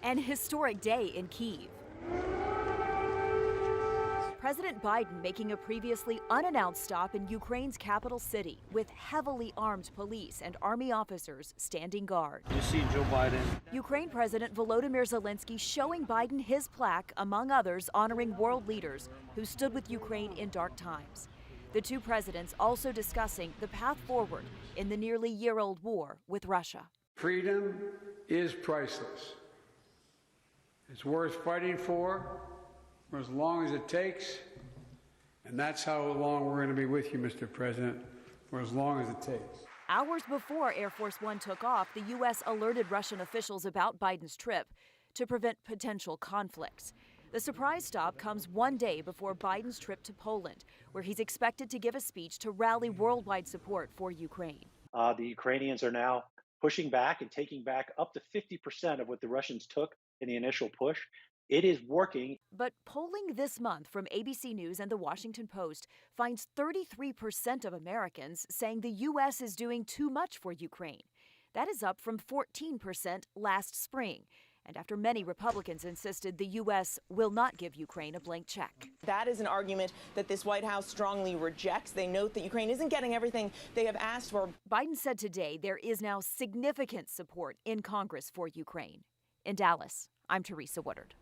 An historic day in Kyiv. President Biden making a previously unannounced stop in Ukraine's capital city with heavily armed police and army officers standing guard. You see Joe Biden. Ukraine President Volodymyr Zelensky showing Biden his plaque, among others, honoring world leaders who stood with Ukraine in dark times. The two presidents also discussing the path forward in the nearly year-old war with Russia. Freedom is priceless. It's worth fighting for as long as it takes, and that's how long we're going to be with you, Mr. President, for as long as it takes. Hours before Air Force One took off, the U.S. alerted Russian officials about Biden's trip to prevent potential conflicts. The surprise stop comes one day before Biden's trip to Poland, where he's expected to give a speech to rally worldwide support for Ukraine. The Ukrainians are now pushing back and taking back up to 50% of what the Russians took in the initial push. It is working. But polling this month from ABC News and The Washington Post finds 33% of Americans saying the U.S. is doing too much for Ukraine. That is up from 14% last spring. And after many Republicans insisted the U.S. will not give Ukraine a blank check. That is an argument that this White House strongly rejects. They note that Ukraine isn't getting everything they have asked for. Biden said today there is now significant support in Congress for Ukraine. In Dallas, I'm Teresa Woodard.